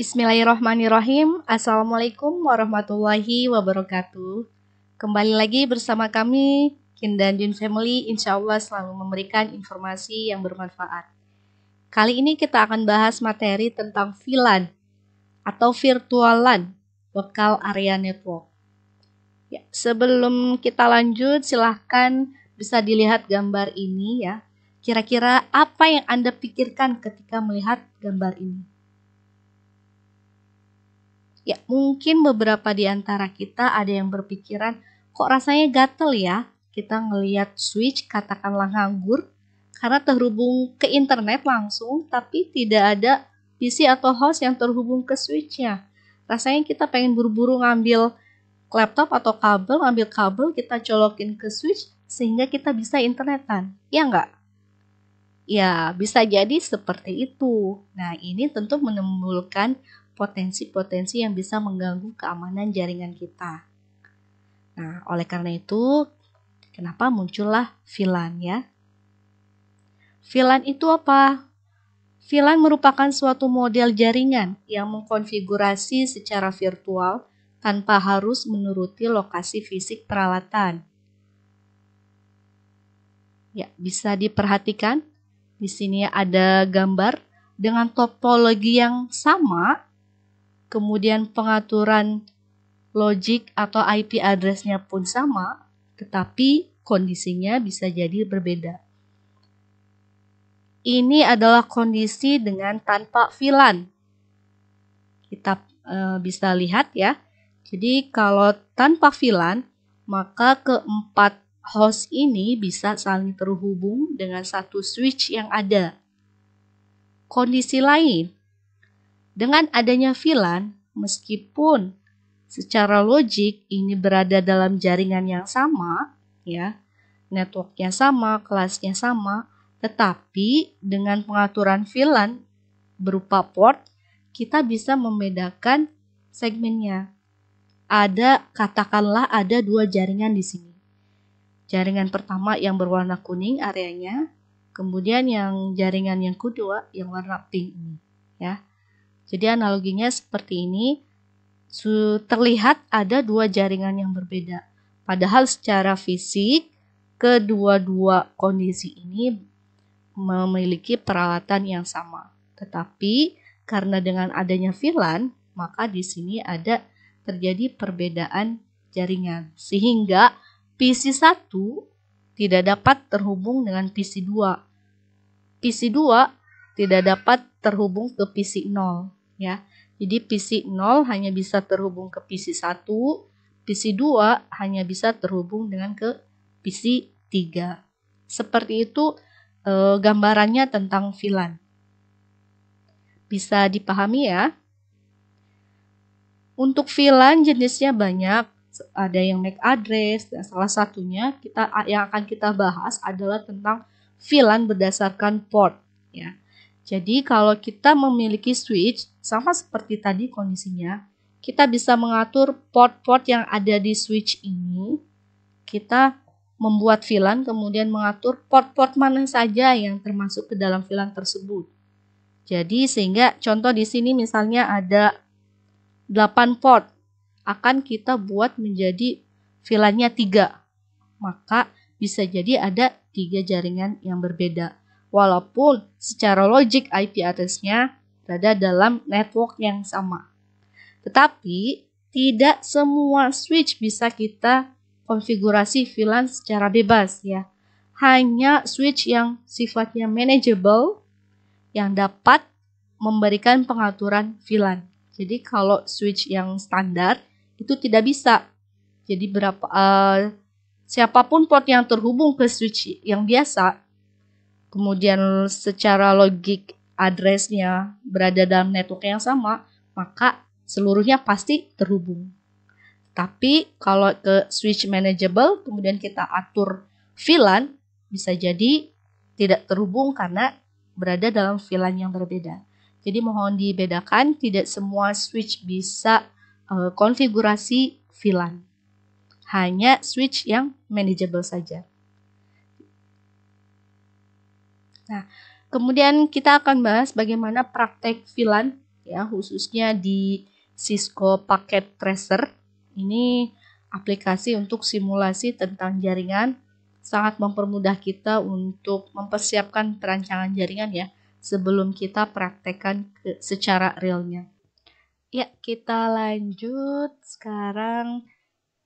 Bismillahirrahmanirrahim. Assalamualaikum warahmatullahi wabarakatuh. Kembali lagi bersama kami, Kin dan Jun Family, insya Allah selalu memberikan informasi yang bermanfaat. Kali ini kita akan bahas materi tentang VLAN atau Virtual LAN, Local Area Network. Ya, sebelum kita lanjut, silahkan bisa dilihat gambar ini ya. Kira-kira apa yang Anda pikirkan ketika melihat gambar ini? Ya, mungkin beberapa di antara kita ada yang berpikiran, kok rasanya gatel ya kita ngelihat switch katakanlah nganggur karena terhubung ke internet langsung tapi tidak ada PC atau host yang terhubung ke switchnya. Rasanya kita pengen buru-buru ngambil laptop atau ngambil kabel kita colokin ke switch sehingga kita bisa internetan. Ya enggak? Ya, bisa jadi seperti itu. Nah, ini tentu menimbulkan potensi-potensi yang bisa mengganggu keamanan jaringan kita. Nah, oleh karena itu, kenapa muncullah VLAN ya? VLAN itu apa? VLAN merupakan suatu model jaringan yang mengkonfigurasi secara virtual tanpa harus menuruti lokasi fisik peralatan. Ya, bisa diperhatikan. Di sini ada gambar dengan topologi yang sama, kemudian pengaturan logik atau IP address-nya pun sama, tetapi kondisinya bisa jadi berbeda. Ini adalah kondisi dengan tanpa VLAN. Kita bisa lihat ya. Jadi kalau tanpa VLAN, maka keempat host ini bisa saling terhubung dengan satu switch yang ada. Kondisi lain, dengan adanya VLAN, meskipun secara logik ini berada dalam jaringan yang sama, ya, networknya sama, kelasnya sama, tetapi dengan pengaturan VLAN berupa port, kita bisa membedakan segmennya. Katakanlah ada dua jaringan di sini. Jaringan pertama yang berwarna kuning areanya, kemudian yang jaringan yang kedua yang warna pink ini, ya. Jadi analoginya seperti ini, terlihat ada dua jaringan yang berbeda. Padahal secara fisik, kedua-dua kondisi ini memiliki peralatan yang sama. Tetapi karena dengan adanya VLAN, maka di sini ada terjadi perbedaan jaringan. Sehingga PC 1 tidak dapat terhubung dengan PC 2. PC 2 tidak dapat terhubung ke PC 0. Ya. Jadi PC 0 hanya bisa terhubung ke PC 1, PC 2 hanya bisa terhubung dengan ke PC 3. Seperti itu gambarannya tentang VLAN. Bisa dipahami ya? Untuk VLAN jenisnya banyak, ada yang MAC address, dan salah satunya yang akan kita bahas adalah tentang VLAN berdasarkan port. Ya. Jadi kalau kita memiliki switch, sama seperti tadi kondisinya, kita bisa mengatur port-port yang ada di switch ini. Kita membuat VLAN, kemudian mengatur port-port mana saja yang termasuk ke dalam VLAN tersebut. Jadi sehingga contoh di sini misalnya ada 8 port, akan kita buat menjadi VLAN-nya 3. Maka bisa jadi ada 3 jaringan yang berbeda. Walaupun secara logik IP address-nya berada dalam network yang sama. Tetapi tidak semua switch bisa kita konfigurasi VLAN secara bebas ya. Hanya switch yang sifatnya manageable yang dapat memberikan pengaturan VLAN. Jadi kalau switch yang standar itu tidak bisa. Jadi siapapun port yang terhubung ke switch yang biasa, kemudian secara logik address-nya berada dalam network yang sama, maka seluruhnya pasti terhubung. Tapi kalau ke switch manageable, kemudian kita atur VLAN, bisa jadi tidak terhubung karena berada dalam VLAN yang berbeda. Jadi mohon dibedakan, tidak semua switch bisa konfigurasi VLAN. Hanya switch yang manageable saja. Nah, kemudian kita akan bahas bagaimana praktek VLAN ya, khususnya di Cisco Packet Tracer. Ini aplikasi untuk simulasi tentang jaringan, sangat mempermudah kita untuk mempersiapkan perancangan jaringan ya sebelum kita praktekkan secara realnya. Ya, kita lanjut sekarang.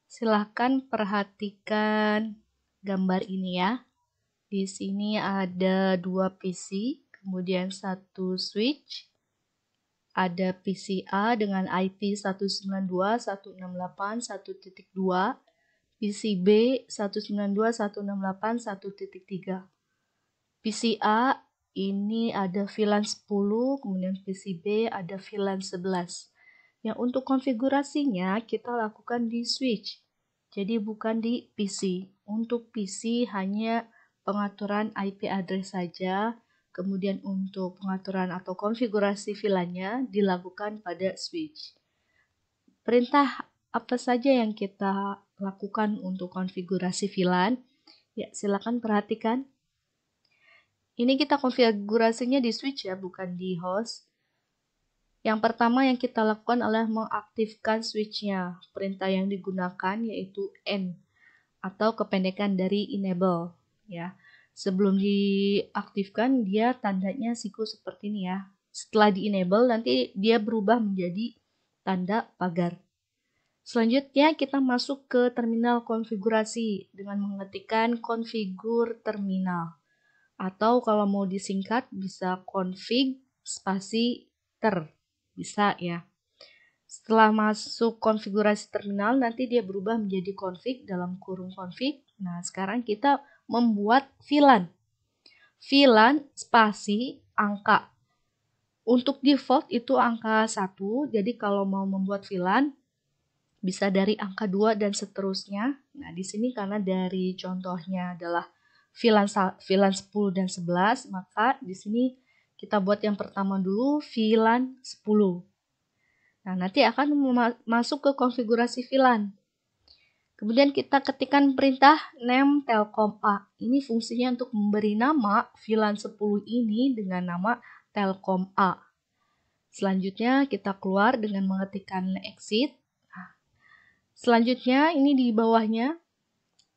Silahkan perhatikan gambar ini ya. Di sini ada 2 PC, kemudian 1 switch. Ada PCA dengan IP 192.168.1.2, PCB 192.168.1.3. PCA ini ada VLAN 10, kemudian PCB ada VLAN 11. Yang untuk konfigurasinya kita lakukan di switch, jadi bukan di PC. Untuk PC hanya pengaturan IP address saja, kemudian untuk pengaturan atau konfigurasi VLAN-nya dilakukan pada switch. Perintah apa saja yang kita lakukan untuk konfigurasi VLAN? Ya, silakan perhatikan. Ini kita konfigurasinya di switch ya, bukan di host. Yang pertama yang kita lakukan adalah mengaktifkan switch-nya. Perintah yang digunakan yaitu N atau kependekan dari enable ya. Sebelum diaktifkan dia tandanya siku seperti ini ya. Setelah di enable nanti dia berubah menjadi tanda pagar. Selanjutnya kita masuk ke terminal konfigurasi dengan mengetikkan konfigur terminal. Atau kalau mau disingkat bisa config spasi ter. Bisa ya. Setelah masuk konfigurasi terminal, nanti dia berubah menjadi config dalam kurung config. Nah, sekarang kita membuat VLAN. VLAN spasi angka. Untuk default itu angka 1, jadi kalau mau membuat VLAN bisa dari angka 2 dan seterusnya. Nah, di sini karena dari contohnya adalah VLAN 10 dan 11, maka di sini kita buat yang pertama dulu VLAN 10. Nah, nanti akan masuk ke konfigurasi VLAN. Kemudian kita ketikkan perintah name telkom A. Ini fungsinya untuk memberi nama VLAN 10 ini dengan nama telkom A. Selanjutnya kita keluar dengan mengetikkan exit. Selanjutnya ini di bawahnya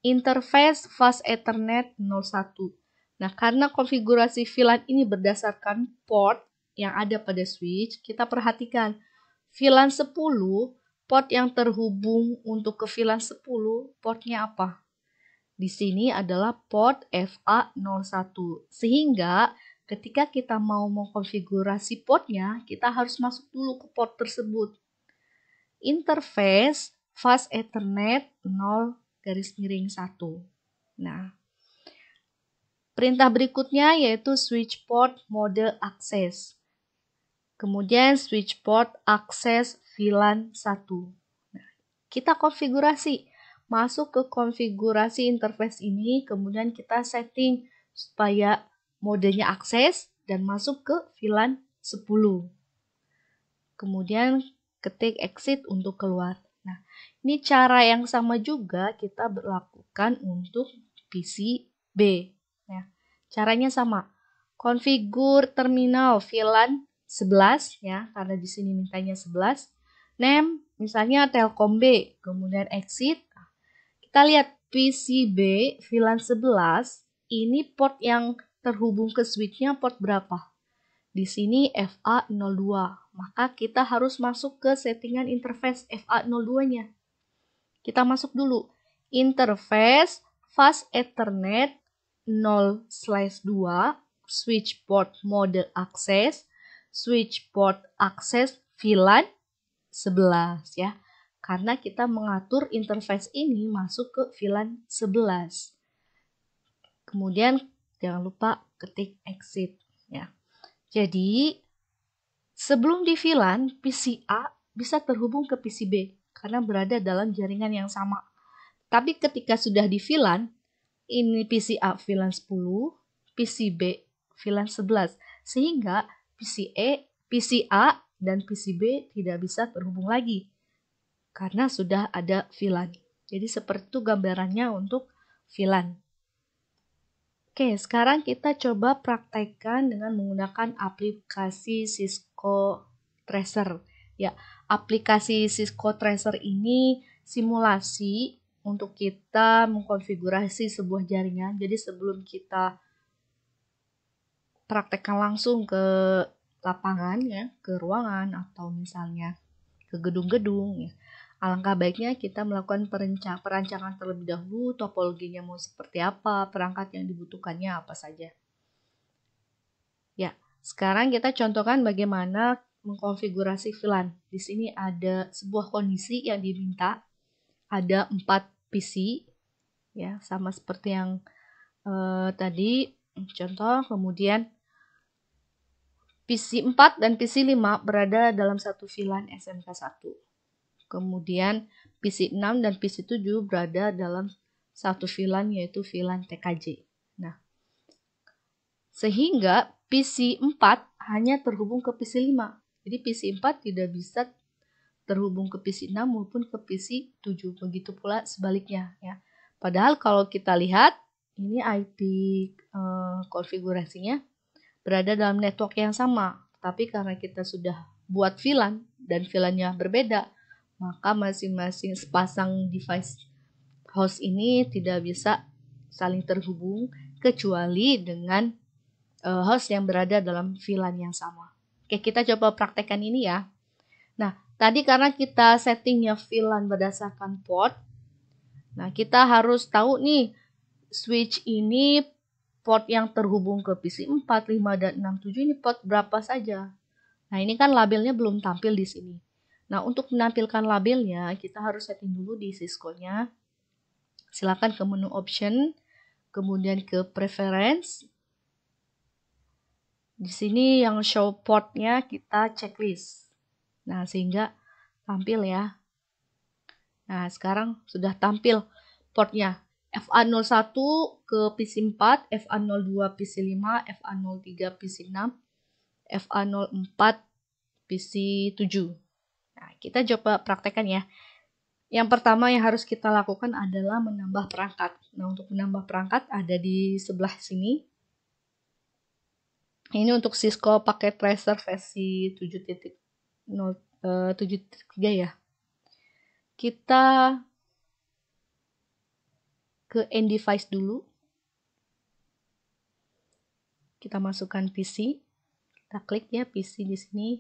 interface fast ethernet 01. Nah, karena konfigurasi VLAN ini berdasarkan port yang ada pada switch, kita perhatikan VLAN 10, port yang terhubung untuk ke VLAN 10, portnya apa? Di sini adalah port FA01. Sehingga ketika kita mau mengkonfigurasi portnya, kita harus masuk dulu ke port tersebut. Interface fast ethernet 0-1. Nah, perintah berikutnya yaitu switch port mode access. Kemudian switch port akses VLAN 1. Nah, kita konfigurasi. Masuk ke konfigurasi interface ini, kemudian kita setting supaya modenya akses dan masuk ke VLAN 10. Kemudian ketik exit untuk keluar. Nah, ini cara yang sama juga kita berlakukan untuk PCB. Ya, caranya sama. Konfigur terminal VLAN 11 ya, karena di sini mintanya 11. Name misalnya Telkom B, kemudian exit. Kita lihat PCB VLAN 11, ini port yang terhubung ke switch-nya port berapa? Di sini FA02. Maka kita harus masuk ke settingan interface FA02-nya. Kita masuk dulu. Interface fast ethernet 0/2 switch port mode access, switch port access VLAN 11 ya. Karena kita mengatur interface ini masuk ke VLAN 11. Kemudian jangan lupa ketik exit ya. Jadi sebelum di VLAN, PCA bisa terhubung ke PCB karena berada dalam jaringan yang sama. Tapi ketika sudah di VLAN, ini PCA VLAN 10, PCB VLAN 11, sehingga PCA dan PCB tidak bisa terhubung lagi karena sudah ada VLAN. Jadi seperti itu gambarannya untuk VLAN. Oke, sekarang kita coba praktekkan dengan menggunakan aplikasi Cisco Tracer. Ya, aplikasi Cisco Tracer ini simulasi untuk kita mengkonfigurasi sebuah jaringan. Jadi sebelum kita praktekkan langsung ke lapangan ya, ke ruangan atau misalnya ke gedung-gedung ya. Alangkah baiknya kita melakukan perancangan terlebih dahulu, topologinya mau seperti apa, perangkat yang dibutuhkannya apa saja. Ya, sekarang kita contohkan bagaimana mengkonfigurasi VLAN. Di sini ada sebuah kondisi yang diminta, ada 4 PC, ya sama seperti yang tadi contoh. Kemudian PC 4 dan PC 5 berada dalam satu VLAN SMK 1. Kemudian PC 6 dan PC 7 berada dalam satu VLAN yaitu VLAN TKJ. Nah, sehingga PC 4 hanya terhubung ke PC 5. Jadi PC 4 tidak bisa terhubung ke PC 6 maupun ke PC 7. Begitu pula sebaliknya ya. Padahal kalau kita lihat ini IP konfigurasinya berada dalam network yang sama. Tapi karena kita sudah buat VLAN dan VLAN-nya berbeda, maka masing-masing sepasang device host ini tidak bisa saling terhubung kecuali dengan host yang berada dalam VLAN yang sama. Oke, kita coba praktekkan ini ya. Nah, tadi karena kita settingnya VLAN berdasarkan port, nah kita harus tahu nih switch ini port yang terhubung ke PC 4, 5, dan 6, 7 ini port berapa saja. Nah, ini kan labelnya belum tampil di sini. Nah, untuk menampilkan labelnya, kita harus setting dulu di Cisco-nya. Silakan ke menu option, kemudian ke preference. Di sini yang show portnya kita checklist. Nah, sehingga tampil ya. Nah, sekarang sudah tampil portnya. FA01 ke PC 4, FA02 PC 5, FA03 PC 6, FA04 PC 7. Nah, kita coba praktekkan ya. Yang pertama yang harus kita lakukan adalah menambah perangkat. Nah, untuk menambah perangkat ada di sebelah sini. Ini untuk Cisco pakai tracer versi 7.3 ya. Kita ke end device dulu. Kita masukkan PC. Kita klik ya PC di sini.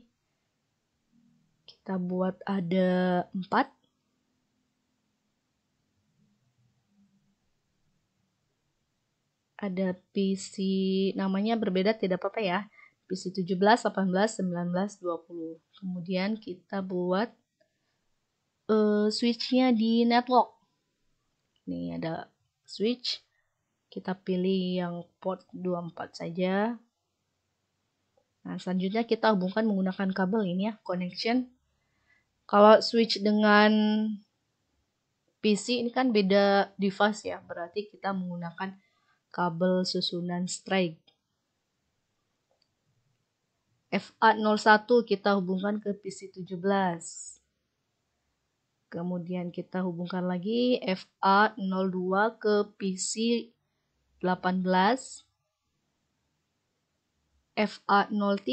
Kita buat ada 4. Ada PC namanya berbeda tidak apa-apa ya. PC 17, 18, 19, 20. Kemudian kita buat switch-nya di network. Ini ada switch. Kita pilih yang port 24 saja. Nah, selanjutnya kita hubungkan menggunakan kabel ini ya, connection. Kalau switch dengan PC ini kan beda device ya, berarti kita menggunakan kabel susunan straight. FA01 kita hubungkan ke PC 17. Kemudian kita hubungkan lagi FA02 ke PC 18. FA03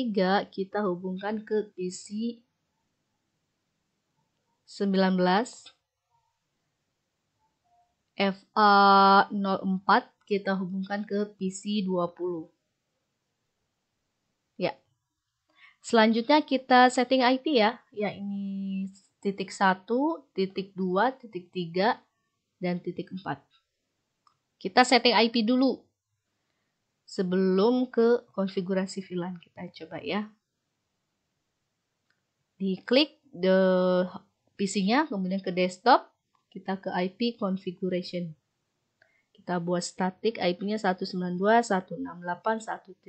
kita hubungkan ke PC 19. FA04 kita hubungkan ke PC 20. Ya. Selanjutnya kita setting IP ya. Ya, ini titik 1, titik 2, titik 3, dan titik 4. Kita setting IP dulu sebelum ke konfigurasi VLAN. Kita coba ya. Diklik PC-nya, kemudian ke desktop, kita ke IP configuration. Kita buat static IP-nya 192.168.1.1.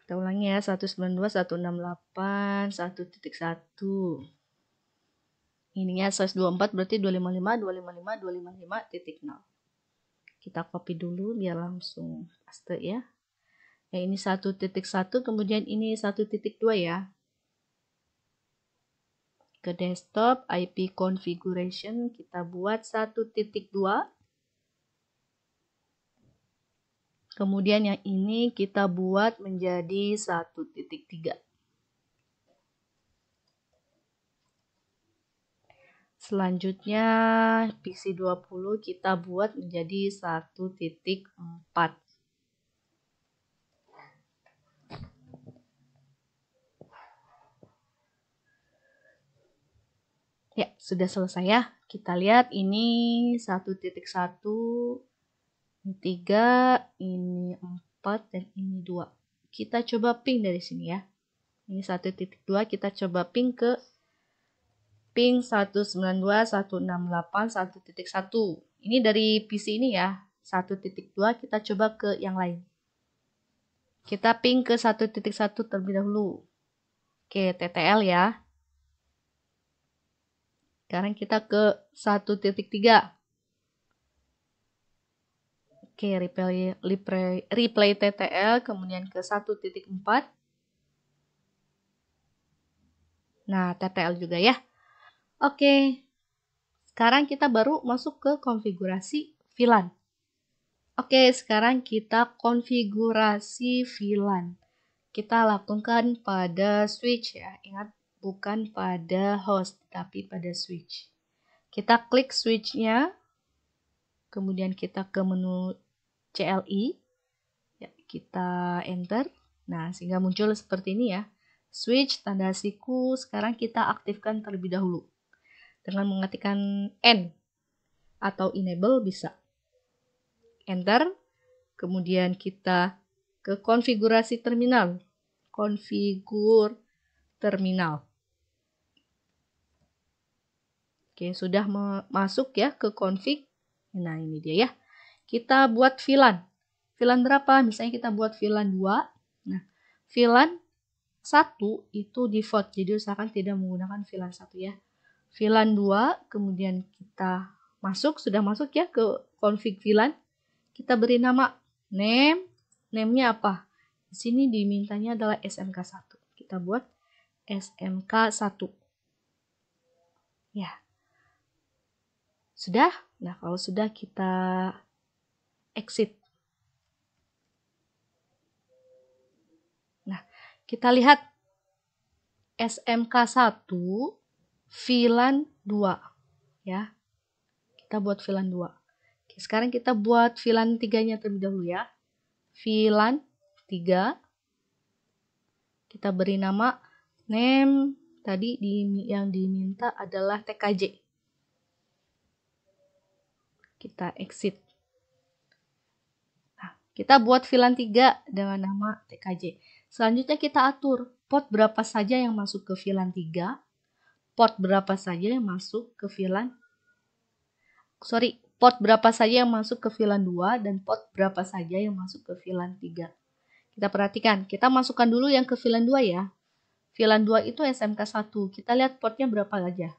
Kita ulangi ya, 192.168.1.1. Ininya 124 berarti 255.255.255.0. Kita copy dulu biar langsung paste ya. Ya, ini 1.1, kemudian ini 1.2 ya. Ke desktop, IP configuration, kita buat 1.2. Kemudian yang ini kita buat menjadi 1.3. Selanjutnya PC20 kita buat menjadi 1.4. Ya, sudah selesai ya. Kita lihat ini 1.1, ini 3, ini 4, dan ini 2. Kita coba ping dari sini ya. Ini 1.2, kita coba ping ke ping 192.168.1.1. Ini dari PC ini ya. 1.2 kita coba ke yang lain. Kita ping ke 1.1 terlebih dahulu. Oke, TTL ya. Sekarang kita ke 1.3. Oke, replay TTL, kemudian ke 1.4. Nah, TTL juga ya. Oke, sekarang kita baru masuk ke konfigurasi VLAN. Oke, sekarang kita konfigurasi VLAN. Kita lakukan pada switch ya. Ingat, bukan pada host, tapi pada switch. Kita klik switch-nya, kemudian kita ke menu CLI, ya, kita enter. Nah, sehingga muncul seperti ini ya. Switch tanda siku, sekarang kita aktifkan terlebih dahulu. Dengan mengetikkan N atau enable bisa. Enter, kemudian kita ke konfigurasi terminal. Konfigur terminal. Oke, sudah masuk ya ke config. Nah, ini dia ya. Kita buat VLAN. VLAN berapa? Misalnya kita buat VLAN 2. Nah, VLAN 1 itu default. Jadi usahakan tidak menggunakan VLAN 1 ya. VLAN 2, kemudian kita masuk, sudah masuk ya ke config VLAN. Kita beri nama name. Name-nya apa? Di sini dimintanya adalah SMK1. Kita buat SMK1. Ya. Sudah? Nah, kalau sudah kita exit. Nah, kita lihat SMK1 VLAN 2 ya. Kita buat VLAN 2. Oke, sekarang kita buat VLAN 3-nya terlebih dahulu ya. VLAN 3. Kita beri nama name tadi yang diminta adalah TKJ. Kita exit. Nah, kita buat VLAN 3 dengan nama TKJ. Selanjutnya kita atur port berapa saja yang masuk ke VLAN 3, port berapa saja yang masuk ke VLAN port berapa saja yang masuk ke VLAN 2 dan port berapa saja yang masuk ke VLAN 3. Kita perhatikan, kita masukkan dulu yang ke VLAN 2 ya. VLAN 2 itu SMK1. Kita lihat portnya berapa aja.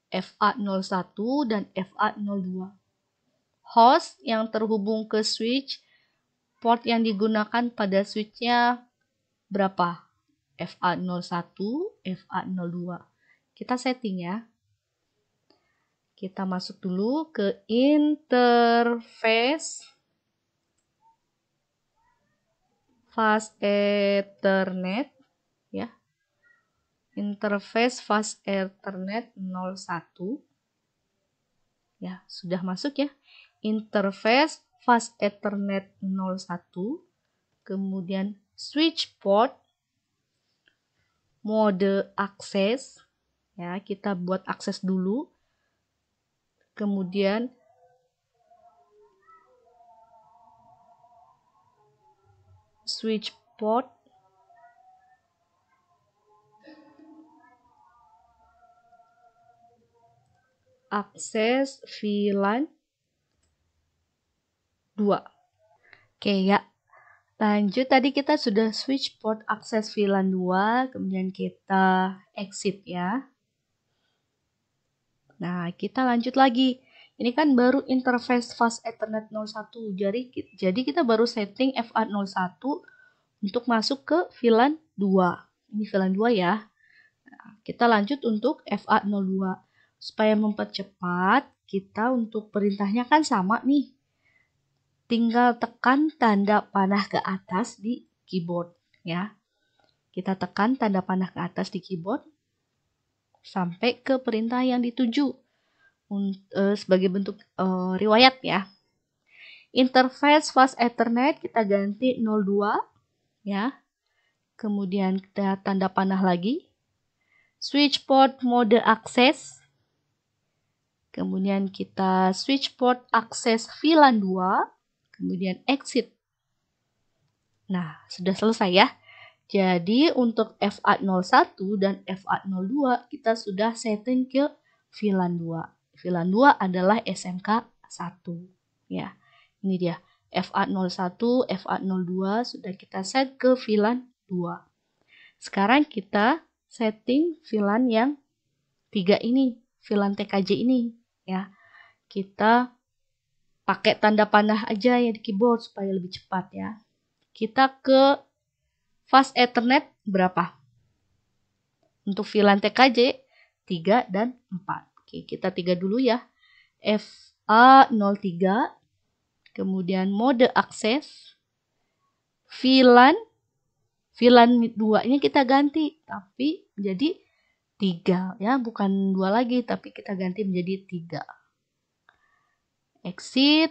FA01 dan FA02. Host yang terhubung ke switch, port yang digunakan pada switchnya berapa? FA01, FA02. Kita setting ya. Kita masuk dulu ke interface fast Ethernet ya. Interface fast Ethernet 01. Ya, sudah masuk ya. Interface fast Ethernet 01. Kemudian switch port mode akses. Ya, kita buat akses dulu. Kemudian switch port akses VLAN 2. Oke ya. Lanjut, tadi kita sudah switch port akses VLAN 2, kemudian kita exit ya. Nah, kita lanjut lagi. Ini kan baru interface fast Ethernet 01. Jadi kita baru setting FA01 untuk masuk ke VLAN 2. Ini VLAN 2 ya. Nah, kita lanjut untuk FA02. Supaya mempercepat, kita untuk perintahnya kan sama nih. tinggal tekan tanda panah ke atas di keyboard ya. Kita tekan tanda panah ke atas di keyboard sampai ke perintah yang dituju sebagai bentuk riwayat ya. Interface fast Ethernet kita ganti 02 ya. Kemudian kita tanda panah lagi. Switch port mode akses. Kemudian kita switch port akses VLAN 2. Kemudian exit. Nah, sudah selesai ya. Jadi untuk FA01 dan FA02 kita sudah setting ke VLAN 2. VLAN 2 adalah SMK 1 ya. Ini dia FA01, FA02 sudah kita set ke VLAN 2. Sekarang kita setting VLAN yang 3 ini, VLAN TKJ ini ya. Kita pakai tanda panah aja ya di keyboard supaya lebih cepat ya. Kita ke fast Ethernet berapa? Untuk VLAN TKJ 3 dan 4. Oke, kita 3 dulu ya. FA03, kemudian mode akses, VLAN 2-nya kita ganti, tapi jadi 3 ya, bukan 2 lagi, tapi kita ganti menjadi 3. Exit,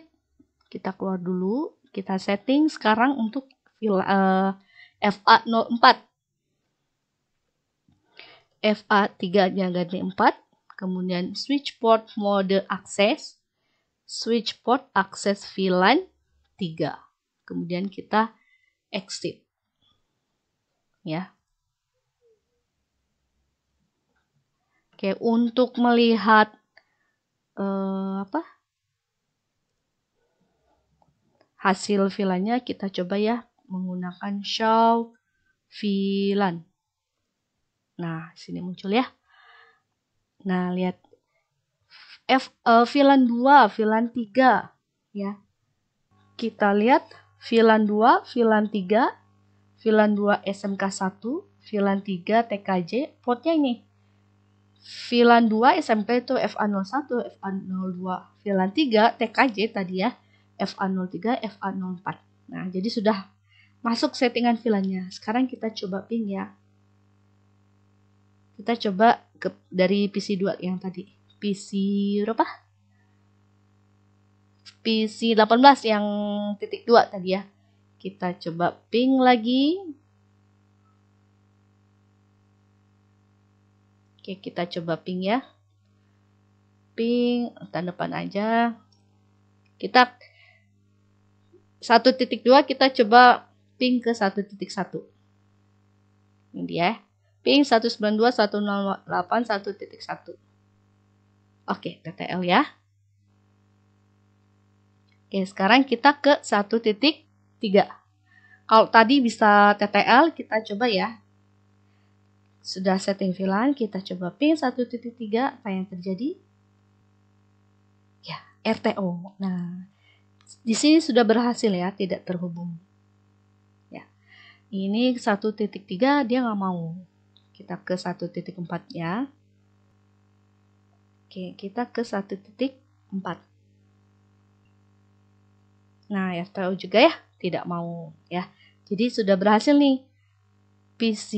kita keluar dulu, kita setting sekarang untuk FA04. FA3-nya ganti 4, kemudian switch port mode akses, switch port akses VLAN 3. Kemudian kita exit. Ya. Oke, untuk melihat hasil VLAN-nya kita coba ya menggunakan show VLAN. Nah, sini muncul ya. Nah, lihat VLAN 2, VLAN 3 ya. Kita lihat VLAN 2, VLAN 3, VLAN 2 SMK 1, VLAN 3 TKJ, portnya ini. VLAN 2 SMK itu FA01, FA02, VLAN 3 TKJ tadi ya, FA03, FA04. Nah, jadi sudah masuk settingan VLAN-nya. Sekarang kita coba ping ya. Kita coba dari PC2 yang tadi. PC berapa? PC 18 yang titik 2 tadi ya. Kita coba ping lagi. Oke, kita coba ping ya. Ping, tanda panah aja. Kita 1.2 kita coba ping ke 1.1. Ini dia. Ping 192.168 1.1. Oke, TTL ya. Oke, sekarang kita ke 1.3. Kalau tadi bisa TTL, kita coba ya. Sudah setting VLAN, kita coba ping 1.3, apa yang terjadi? Ya, RTO. Nah, di sini sudah berhasil ya, tidak terhubung. Ya, ini 1.3 dia nggak mau. Kita ke 1.4 ya. Oke, kita ke 1.4. Nah, RTO juga ya, tidak mau ya. Jadi sudah berhasil nih. PC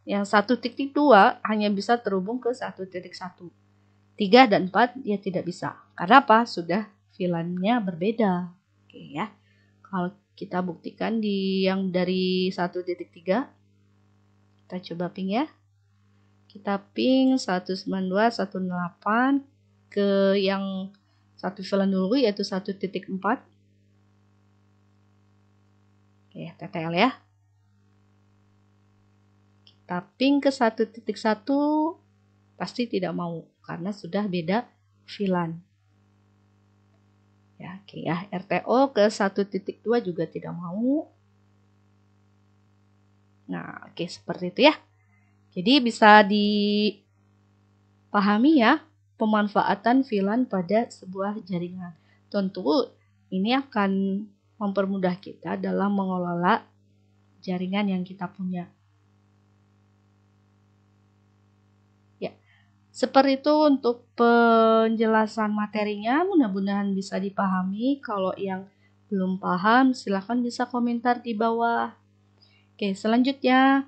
yang 1.2 hanya bisa terhubung ke 1.1. 3 dan 4 dia tidak bisa. Karena apa? Sudah VLAN-nya berbeda. Oke ya. Kalau kita buktikan di yang dari 1.3, kita coba ping ya. Kita ping 192.168 ke yang satu VLAN dulu yaitu 1.4. Oke, TTL ya. Kita ping ke 1.1 pasti tidak mau karena sudah beda VLAN. Ya, oke ya. RTO ke 1.2 juga tidak mau. Nah, oke seperti itu ya. Jadi bisa dipahami ya pemanfaatan VLAN pada sebuah jaringan. Tentu ini akan mempermudah kita dalam mengelola jaringan yang kita punya. Ya, seperti itu untuk penjelasan materinya. Mudah-mudahan bisa dipahami. Kalau yang Belum paham, silahkan bisa komentar di bawah. Oke, selanjutnya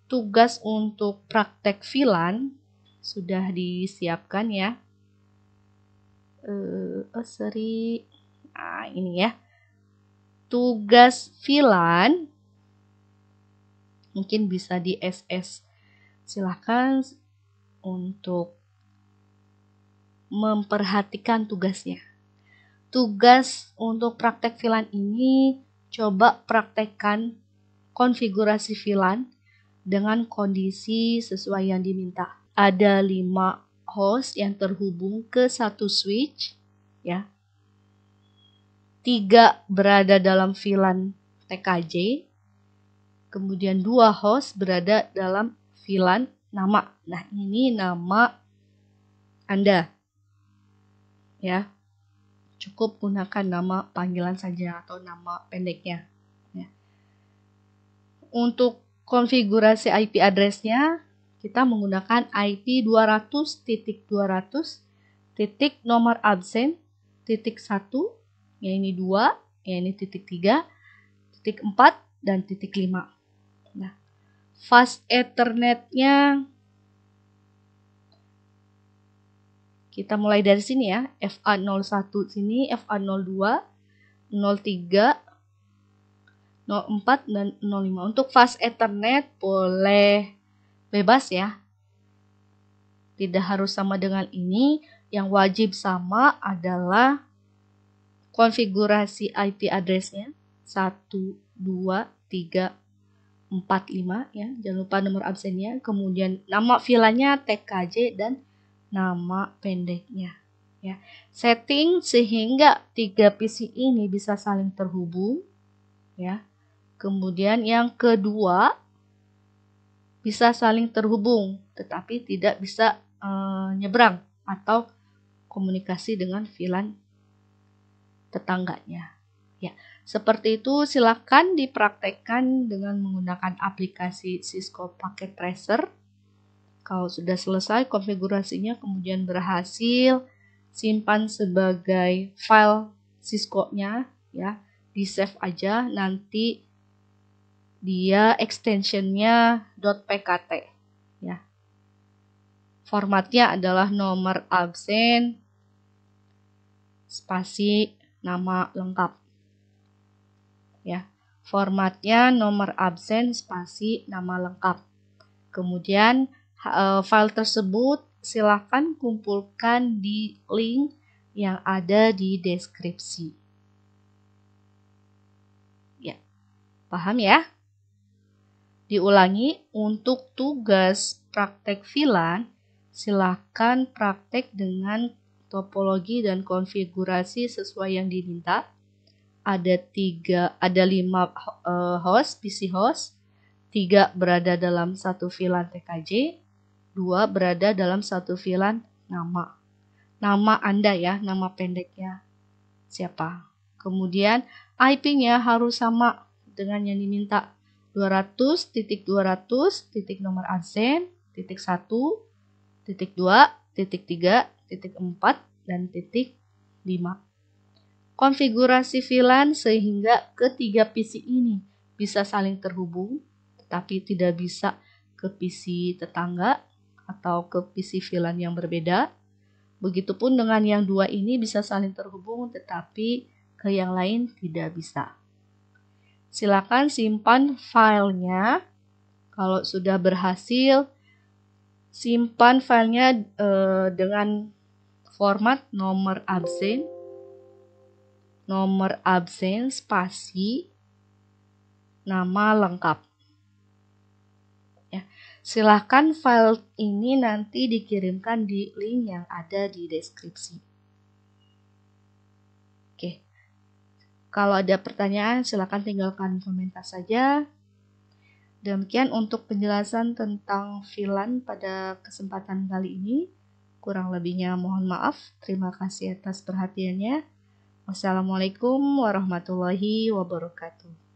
tugas untuk praktek filan sudah disiapkan ya. Sorry. Nah, ini ya. Tugas filan mungkin bisa di SS. Silahkan untuk memperhatikan tugasnya. Tugas untuk praktek filan ini coba praktekkan konfigurasi filan dengan kondisi sesuai yang diminta. Ada 5 host yang terhubung ke satu switch ya. 3 berada dalam VLAN TKJ. Kemudian 2 host berada dalam VLAN nama. Nah, ini nama Anda. Ya. Cukup gunakan nama panggilan saja atau nama pendeknya. Ya. Untuk konfigurasi IP address-nya, kita menggunakan IP 200.200 titik nomor absen titik 1, yang ini 2, yang ini titik 3, titik 4, dan titik 5. Nah, fast Ethernet-nya kita mulai dari sini ya, FA01 sini, FA02, 03, 04, dan 05. Untuk fast Ethernet boleh bebas ya. Tidak harus sama dengan ini. Yang wajib sama adalah konfigurasi IP address-nya 1, 2, 3, 4, 5 ya. Jangan lupa nomor absennya. Kemudian nama VLAN-nya TKJ dan nama pendeknya ya. Setting sehingga 3 PC ini bisa saling terhubung ya. Kemudian yang kedua bisa saling terhubung tetapi tidak bisa nyebrang atau komunikasi dengan VLAN tetangganya ya. Seperti itu, silakan dipraktekkan dengan menggunakan aplikasi Cisco Packet Tracer. Kalau sudah selesai konfigurasinya kemudian berhasil, simpan sebagai file Cisco-nya ya, di save aja, nanti dia extensionnya .pkt ya. Formatnya adalah nomor absen spasi nama lengkap ya. Formatnya nomor absen spasi nama lengkap. Kemudian file tersebut silakan kumpulkan di link yang ada di deskripsi. Ya, paham ya? Diulangi, untuk tugas praktek VLAN, silakan praktek dengan topologi dan konfigurasi sesuai yang diminta. Ada 5 host, PC host, 3 berada dalam satu VLAN TKJ, 2 berada dalam satu VLAN nama. Nama Anda ya, nama pendeknya siapa. Kemudian IP-nya harus sama dengan yang diminta. 200.200 titik nomor absen, titik 1, titik 2, titik 3, titik 4, dan titik 5. Konfigurasi VLAN sehingga ketiga PC ini bisa saling terhubung, tetapi tidak bisa ke PC tetangga atau ke PC VLAN yang berbeda. Begitupun dengan yang 2 ini bisa saling terhubung, tetapi ke yang lain tidak bisa. Silakan simpan filenya. Kalau sudah berhasil, simpan filenya dengan format nomor absen spasi nama lengkap. Ya. Silakan file ini nanti dikirimkan di link yang ada di deskripsi. Oke. Kalau ada pertanyaan, silakan tinggalkan komentar saja. Demikian untuk penjelasan tentang VLAN pada kesempatan kali ini. Kurang lebihnya mohon maaf. Terima kasih atas perhatiannya. Wassalamualaikum warahmatullahi wabarakatuh.